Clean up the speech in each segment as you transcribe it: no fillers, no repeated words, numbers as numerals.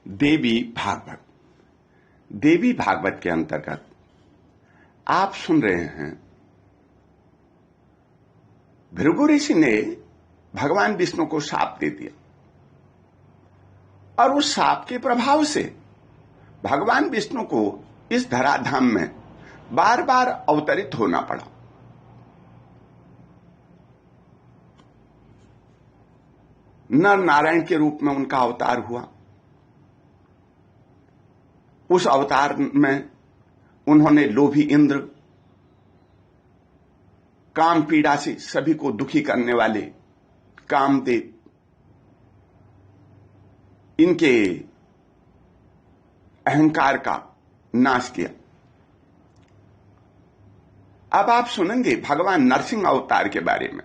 देवी भागवत। देवी भागवत के अंतर्गत आप सुन रहे हैं भृगु ऋषि ने भगवान विष्णु को शाप दे दिया और उस शाप के प्रभाव से भगवान विष्णु को इस धराधाम में बार बार अवतरित होना पड़ा। नर नारायण के रूप में उनका अवतार हुआ। उस अवतार में उन्होंने लोभी इंद्र, काम पीड़ा से सभी को दुखी करने वाले कामदेव, इनके अहंकार का नाश किया। अब आप सुनेंगे भगवान नरसिंह अवतार के बारे में।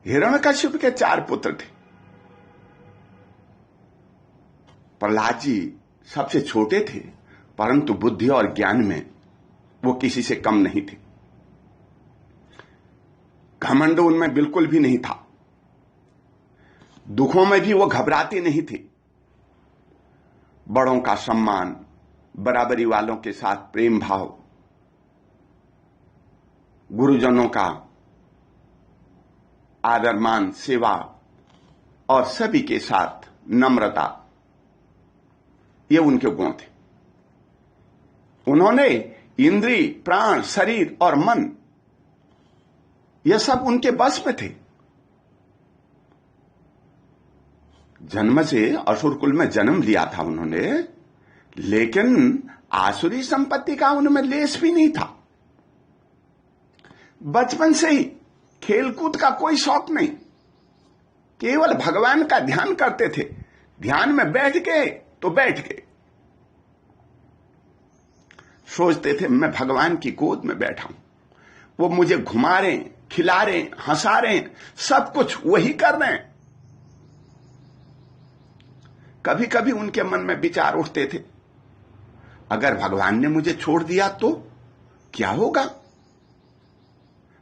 हिरण्यकश्यप के 4 पुत्र थे। प्रहलाद जी सबसे छोटे थे, परंतु बुद्धि और ज्ञान में वो किसी से कम नहीं थे। घमंड उनमें बिल्कुल भी नहीं था। दुखों में भी वो घबराते नहीं थे। बड़ों का सम्मान, बराबरी वालों के साथ प्रेम भाव, गुरुजनों का आदर मान, सेवा और सभी के साथ नम्रता, ये उनके गुण थे। उन्होंने इंद्रिय, प्राण, शरीर और मन, ये सब उनके बस में थे। जन्म से असुर कुल में जन्म लिया था उन्होंने, लेकिन आसुरी संपत्ति का उनमें लेस भी नहीं था। बचपन से ही खेलकूद का कोई शौक नहीं, केवल भगवान का ध्यान करते थे। ध्यान में बैठ गए तो बैठ गए। सोचते थे मैं भगवान की गोद में बैठा हूं, वो मुझे घुमा रहे हैं, खिला रहे हैं, हंसा रहे हैं, सब कुछ वही कर रहे हैं। कभी कभी उनके मन में विचार उठते थे, अगर भगवान ने मुझे छोड़ दिया तो क्या होगा?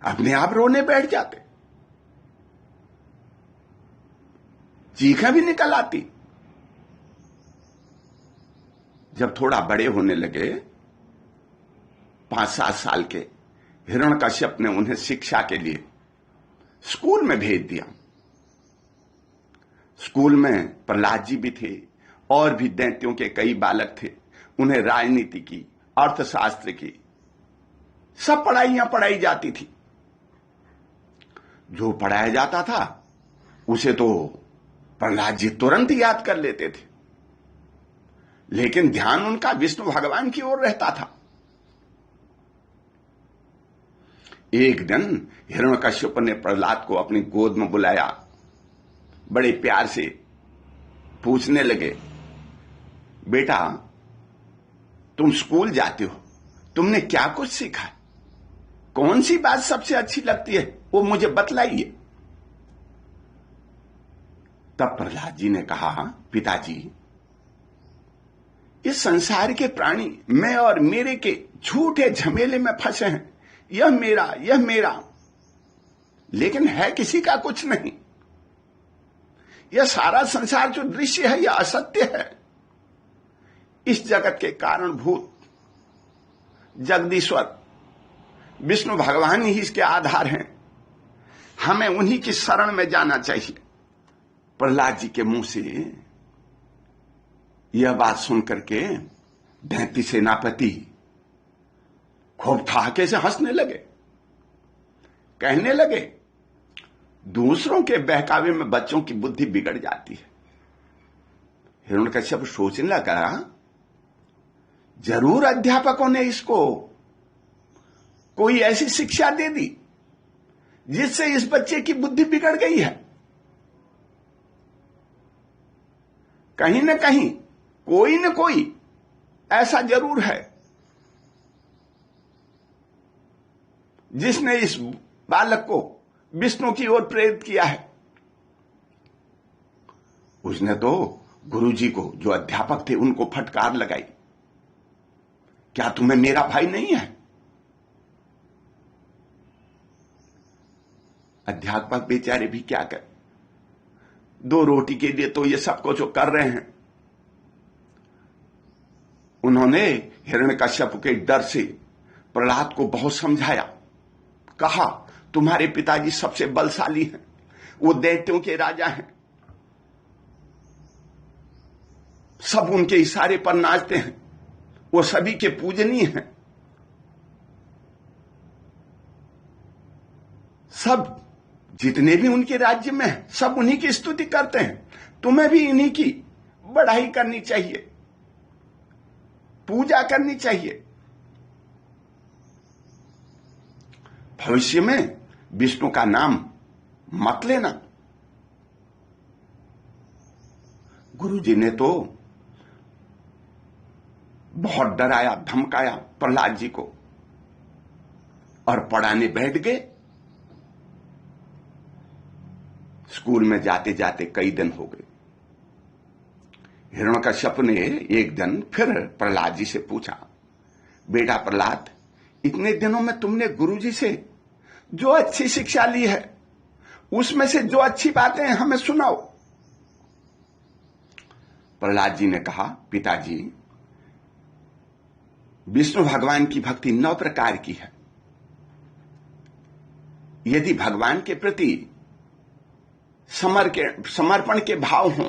अपने आप रोने बैठ जाते, चीखें भी निकल आती। जब थोड़ा बड़े होने लगे, 5-7 साल के, हिरण्यकश्यप ने उन्हें शिक्षा के लिए स्कूल में भेज दिया। स्कूल में प्रहलाद जी भी थे और भी दैत्यों के कई बालक थे। उन्हें राजनीति की, अर्थशास्त्र की सब पढ़ाइयां पढ़ाई जाती थी। जो पढ़ाया जाता था उसे तो प्रहलाद जी तुरंत याद कर लेते थे, लेकिन ध्यान उनका विष्णु भगवान की ओर रहता था। एक दिन हिरण्यकश्यप ने प्रहलाद को अपनी गोद में बुलाया, बड़े प्यार से पूछने लगे, बेटा तुम स्कूल जाते हो, तुमने क्या कुछ सीखा? कौन सी बात सबसे अच्छी लगती है, वो मुझे बतलाइए। तब प्रहलाद जी ने कहा, पिताजी इस संसार के प्राणी मैं और मेरे के झूठे झमेले में फंसे हैं। यह मेरा, लेकिन है किसी का कुछ नहीं। यह सारा संसार जो दृश्य है यह असत्य है। इस जगत के कारणभूत जगदीश्वर विष्णु भगवान ही इसके आधार हैं। हमें उन्हीं की शरण में जाना चाहिए। प्रहलाद जी के मुंह से यह बात सुनकर के दैत्य सेनापति खूब ठहाके से हंसने लगे। कहने लगे, दूसरों के बहकावे में बच्चों की बुद्धि बिगड़ जाती है। हिरण्यकश्यप सोचने लगा, जरूर अध्यापकों ने इसको कोई ऐसी शिक्षा दे दी जिससे इस बच्चे की बुद्धि बिगड़ गई है। कहीं न कहीं कोई न कोई ऐसा जरूर है जिसने इस बालक को विष्णु की ओर प्रेरित किया है। उसने तो गुरुजी को, जो अध्यापक थे, उनको फटकार लगाई, क्या तुम्हें मेरा भाई नहीं है? अध्यापक बेचारे भी क्या कर, 2 रोटी के लिए तो ये सब कुछ कर रहे हैं। उन्होंने हिरण्यकश्यप के डर से प्रहलाद को बहुत समझाया, कहा तुम्हारे पिताजी सबसे बलशाली हैं, वो दैत्यों के राजा हैं, सब उनके इशारे पर नाचते हैं, वो सभी के पूजनीय हैं, सब जितने भी उनके राज्य में हैं सब उन्हीं की स्तुति करते हैं, तुम्हें भी इन्हीं की बढ़ाई करनी चाहिए, पूजा करनी चाहिए। भविष्य में विष्णु का नाम मत लेना। गुरुजी ने तो बहुत डराया धमकाया प्रहलाद जी को और पढ़ाने बैठ गए। स्कूल में जाते जाते कई दिन हो गए। हिरण्यकश्यप ने एक दिन फिर प्रहलाद जी से पूछा, बेटा प्रहलाद, इतने दिनों में तुमने गुरुजी से जो अच्छी शिक्षा ली है उसमें से जो अच्छी बातें हैं हमें सुनाओ। प्रहलाद जी ने कहा, पिताजी, विष्णु भगवान की भक्ति 9 प्रकार की है। यदि भगवान के प्रति समर्पण के भाव हों,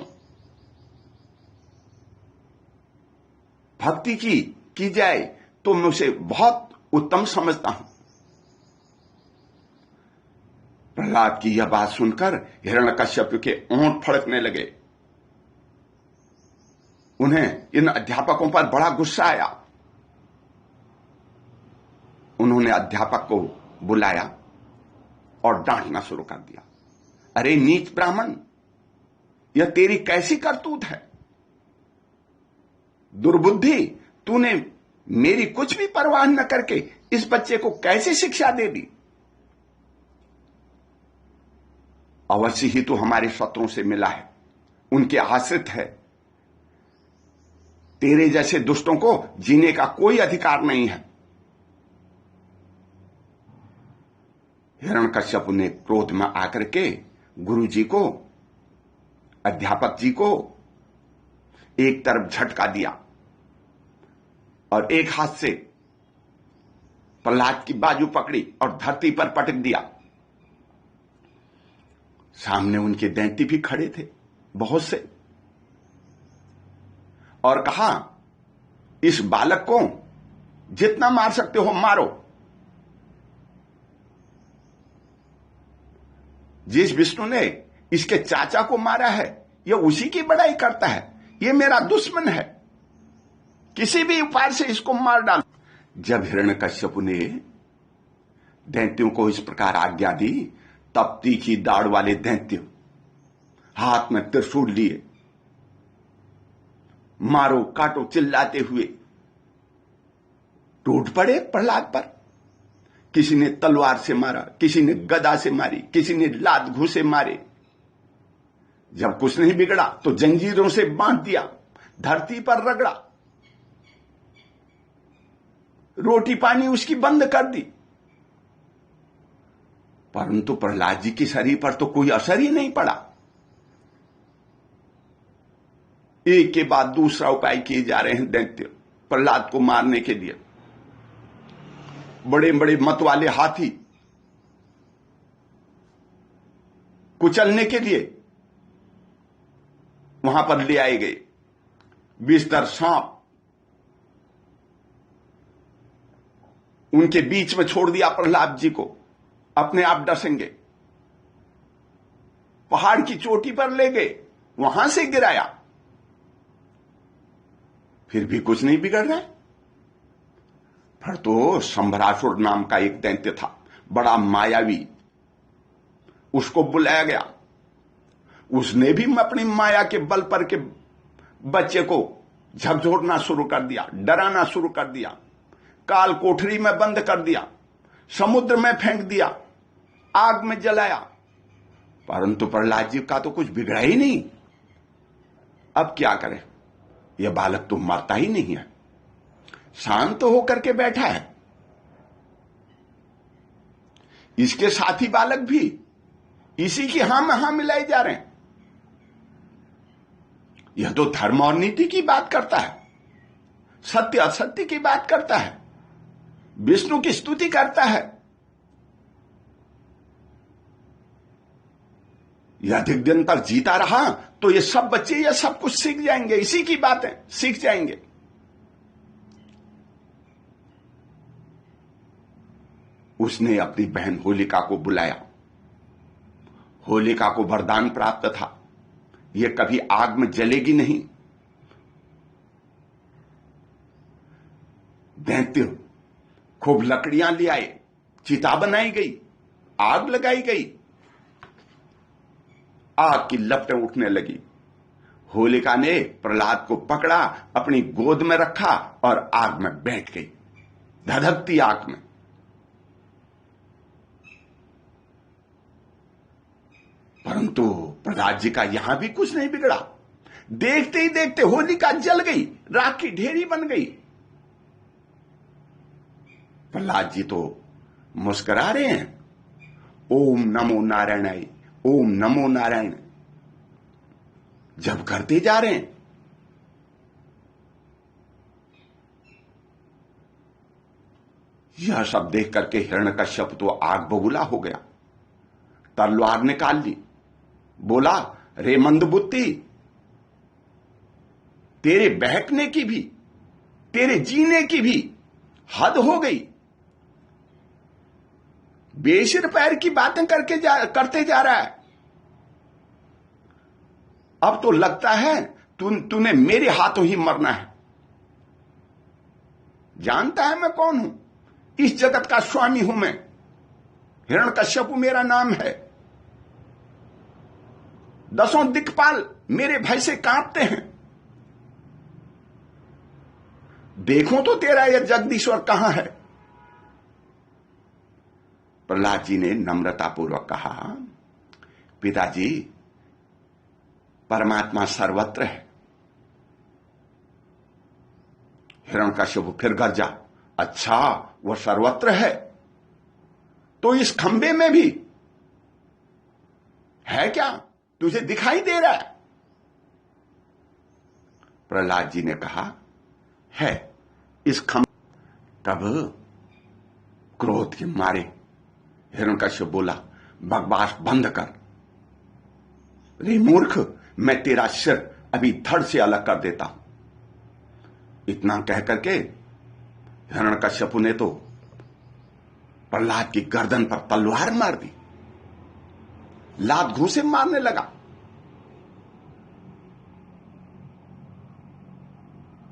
भक्ति की जाए तो मैं उसे बहुत उत्तम समझता हूं। प्रहलाद की यह बात सुनकर हिरण्यकश्यप के ओंठ फड़कने लगे। उन्हें इन अध्यापकों पर बड़ा गुस्सा आया। उन्होंने अध्यापक को बुलाया और डांटना शुरू कर दिया। अरे नीच ब्राह्मण, यह तेरी कैसी करतूत है? दुर्बुद्धि, तूने मेरी कुछ भी परवाह न करके इस बच्चे को कैसे शिक्षा दे दी? अवश्य ही तो हमारे शत्रुओं से मिला है, उनके आश्रित है। तेरे जैसे दुष्टों को जीने का कोई अधिकार नहीं है। हिरण्यकश्यप ने क्रोध में आकर के गुरुजी को, अध्यापक जी को एक तरफ झटका दिया और एक हाथ से प्रहलाद की बाजू पकड़ी और धरती पर पटक दिया। सामने उनके दैत्य भी खड़े थे बहुत से, और कहा, इस बालक को जितना मार सकते हो मारो। जिस विष्णु ने इसके चाचा को मारा है यह उसी की बड़ाई करता है, यह मेरा दुश्मन है, किसी भी उपाय से इसको मार डाल। जब हिरण्यकश्यप ने दैत्यों को इस प्रकार आज्ञा दी, तब तीखी दाढ़ वाले दैत्य हाथ में त्रिशूल लिए मारो काटो चिल्लाते हुए टूट पड़े प्रहलाद पर। किसी ने तलवार से मारा, किसी ने गदा से मारी, किसी ने लात घूंसे मारे। जब कुछ नहीं बिगड़ा तो जंजीरों से बांध दिया, धरती पर रगड़ा, रोटी पानी उसकी बंद कर दी। परंतु प्रहलाद जी के शरीर पर तो कोई असर ही नहीं पड़ा। एक के बाद दूसरा उपाय किए जा रहे हैं दैत्य प्रहलाद को मारने के लिए। बड़े बड़े मत वाले हाथी कुचलने के लिए वहां पर ले आए गए। विषधर सांप उनके बीच में छोड़ दिया प्रहलाद जी को, अपने आप डसेंगे। पहाड़ की चोटी पर ले गए, वहां से गिराया, फिर भी कुछ नहीं बिगड़ रहा है। फिर तो संभरासुर नाम का एक दैत्य था, बड़ा मायावी, उसको बुलाया गया। उसने भी अपनी माया के बल पर के बच्चे को झकझोरना शुरू कर दिया, डराना शुरू कर दिया, काल कोठरी में बंद कर दिया, समुद्र में फेंक दिया, आग में जलाया। परंतु प्रहलाद जी का तो कुछ बिगड़ा ही नहीं। अब क्या करें, यह बालक तो मरता ही नहीं है, शांत तो होकर के बैठा है। इसके साथी बालक भी इसी की हां में हां मिलाए जा रहे हैं। यह तो धर्म और नीति की बात करता है, सत्य असत्य की बात करता है, विष्णु की स्तुति करता है। यह अधिक दिन तक जीता रहा तो ये सब बच्चे यह सब कुछ सीख जाएंगे, इसी की बातें सीख जाएंगे। उसने अपनी बहन होलिका को बुलाया। होलिका को वरदान प्राप्त था, यह कभी आग में जलेगी नहीं। दैत्य खूब लकड़ियां ले आए, चिता बनाई गई, आग लगाई गई, आग की लपटें उठने लगी। होलिका ने प्रहलाद को पकड़ा, अपनी गोद में रखा और आग में बैठ गई, धधकती आग में। परंतु प्रहलाद जी का यहां भी कुछ नहीं बिगड़ा। देखते ही देखते होलिका जल गई, राख की ढेरी बन गई। प्रहलाद जी तो मुस्कुरा रहे हैं, ओम नमो नारायणाय, ओम नमो नारायण जब करते जा रहे हैं। यह सब देख करके हिरण्यकश्यप तो आग बबूला हो गया, तलवार निकाल ली, बोला, रे मंदबुद्धि, तेरे बहकने की भी, तेरे जीने की भी हद हो गई। बेसिर पैर की बातें करते जा रहा है। अब तो लगता है तूने मेरे हाथों ही मरना है। जानता है मैं कौन हूं? इस जगत का स्वामी हूं मैं, हिरण्यकश्यप मेरा नाम है। 10 दिक्पाल मेरे भय से कांपते हैं। देखो तो तेरा यह जगदीश्वर कहां है। प्रहलाद जी ने नम्रतापूर्वक कहा, पिताजी, परमात्मा सर्वत्र है। हिरण्यकश्यप फिर गरजा, अच्छा वह सर्वत्र है तो इस खंबे में भी है क्या? तुझे दिखाई दे रहा है? प्रहलाद जी ने कहा, है इस खंबे। तब क्रोध के मारे हिरण्यकश्यप बोला, बकवास बंद कर। रे मूर्ख, मैं तेरा सिर अभी धड़ से अलग कर देता हूं। इतना कह करके हिरण्यकश्यप ने तो प्रहलाद की गर्दन पर तलवार मार दी, लात घूंसे मारने लगा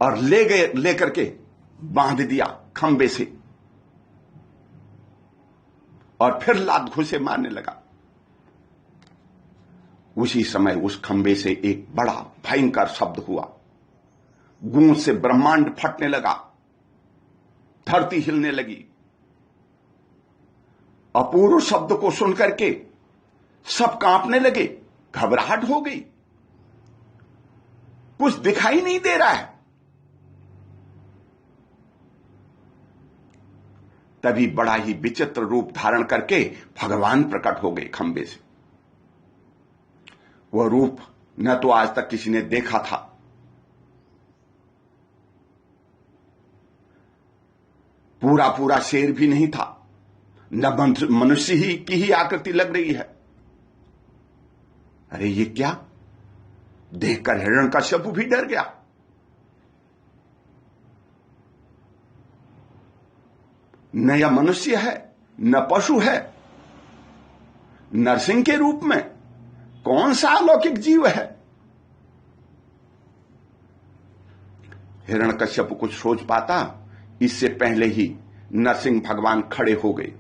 और लेकर के बांध दिया खंबे से और फिर लात घूंसे मारने लगा। उसी समय उस खंबे से एक बड़ा भयंकर शब्द हुआ, गूंज से ब्रह्मांड फटने लगा, धरती हिलने लगी। अपूर्व शब्द को सुनकर के सब कांपने लगे, घबराहट हो गई, कुछ दिखाई नहीं दे रहा है। तभी बड़ा ही विचित्र रूप धारण करके भगवान प्रकट हो गए खंबे से। वह रूप न तो आज तक किसी ने देखा था। पूरा शेर भी नहीं था, न मनुष्य ही की ही आकृति लग रही है। अरे ये क्या? देखकर हिरण्यकश्यप भी डर गया। न यह मनुष्य है, न पशु है, नरसिंह के रूप में कौन सा अलौकिक जीव है? हिरण्यकश्यप कुछ सोच पाता, इससे पहले ही नरसिंह भगवान खड़े हो गए।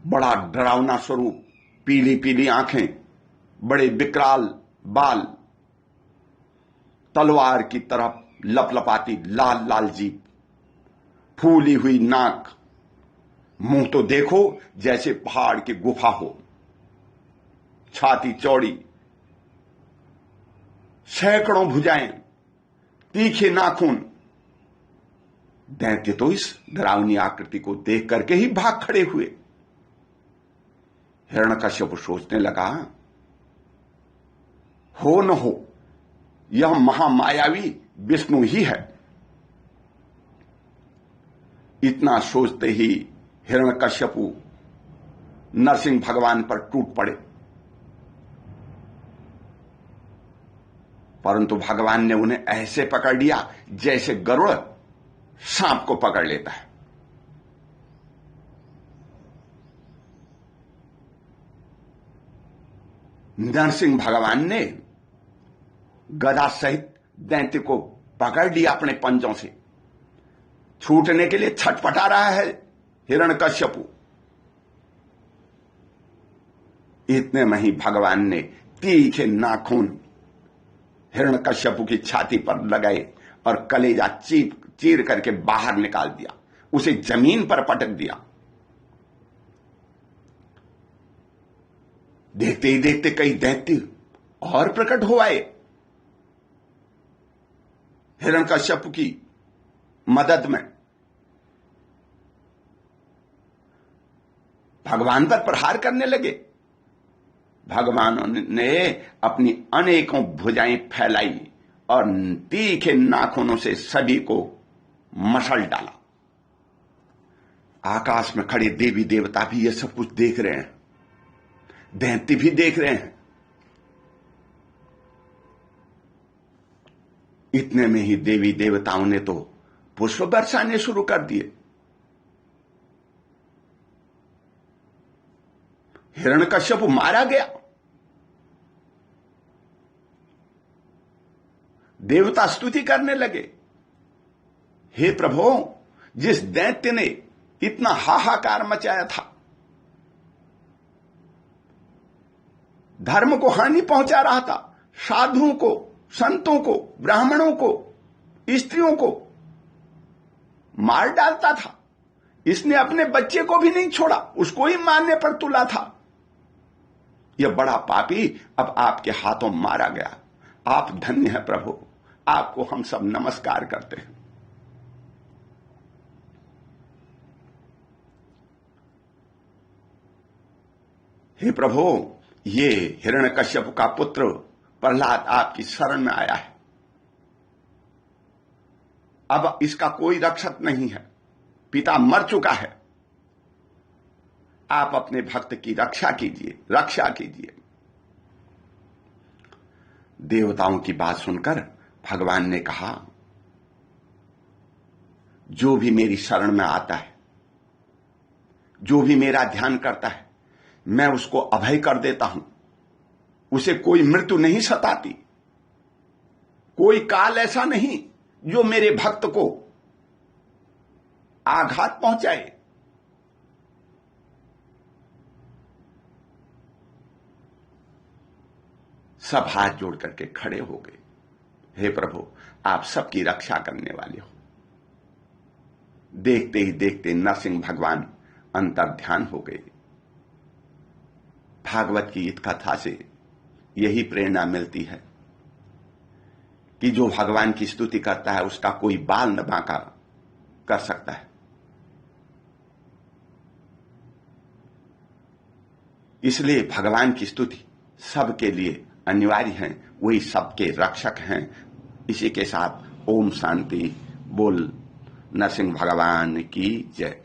बड़ा डरावना स्वरूप, पीली पीली आंखें, बड़े विकराल बाल, तलवार की तरफ लपलपाती लाल लाल जीभ, फूली हुई नाक, मुंह तो देखो जैसे पहाड़ की गुफा हो, छाती चौड़ी, सैकड़ों भुजाएं, तीखे नाखून। दैत्य तो इस डरावनी आकृति को देख करके ही भाग खड़े हुए। हिरण्यकश्यप सोचने लगा, हो न हो, यह महामायावी विष्णु ही है। इतना सोचते ही हिरण्यकश्यपु नरसिंह भगवान पर टूट पड़े, परंतु भगवान ने उन्हें ऐसे पकड़ लिया जैसे गरुड़ सांप को पकड़ लेता है। नरसिंह भगवान ने गदा सहित दैत्य को पकड़ लिया अपने पंजों से। छूटने के लिए छटपटा रहा है हिरण्यकश्यपु। इतने में ही भगवान ने तीखे नाखून हिरण्यकश्यपु की छाती पर लगाए और कलेजा चीर करके बाहर निकाल दिया, उसे जमीन पर पटक दिया। देखते ही देखते कई दैत्य और प्रकट हो आए हिरण्यकश्यपु की मदद में। भगवान पर प्रहार करने लगे। भगवान ने अपनी अनेकों भुजाएं फैलाई और तीखे नाखूनों से सभी को मसल डाला। आकाश में खड़े देवी देवता भी ये सब कुछ देख रहे हैं, दैत्य भी देख रहे हैं। इतने में ही देवी देवताओं ने तो पुष्प बरसाने शुरू कर दिए। हिरण्यकश्यपु मारा गया। देवता स्तुति करने लगे, हे प्रभु, जिस दैत्य ने इतना हाहाकार मचाया था, धर्म को हानि पहुंचा रहा था, साधुओं को, संतों को, ब्राह्मणों को, स्त्रियों को मार डालता था, इसने अपने बच्चे को भी नहीं छोड़ा, उसको ही मारने पर तुला था। यह बड़ा पापी अब आपके हाथों मारा गया। आप धन्य हैं प्रभु, आपको हम सब नमस्कार करते हैं। हे प्रभु, ये हिरण्यकश्यप का पुत्र प्रहलाद आपकी शरण में आया है। अब इसका कोई रक्षक नहीं है, पिता मर चुका है। आप अपने भक्त की रक्षा कीजिए, रक्षा कीजिए। देवताओं की बात सुनकर भगवान ने कहा, जो भी मेरी शरण में आता है, जो भी मेरा ध्यान करता है, मैं उसको अभय कर देता हूं। उसे कोई मृत्यु नहीं सताती। कोई काल ऐसा नहीं जो मेरे भक्त को आघात पहुंचाए। सब हाथ जोड़ करके खड़े हो गए। हे प्रभु, आप सबकी रक्षा करने वाले हो। देखते ही देखते नरसिंह भगवान अंतर ध्यान हो गए। भागवत की इस कथा से यही प्रेरणा मिलती है कि जो भगवान की स्तुति करता है उसका कोई बाल न बांका कर सकता है। इसलिए भगवान की स्तुति सबके लिए अनिवार्य है, वही सबके रक्षक हैं। इसी के साथ ओम शांति बोल। नरसिंह भगवान की जय।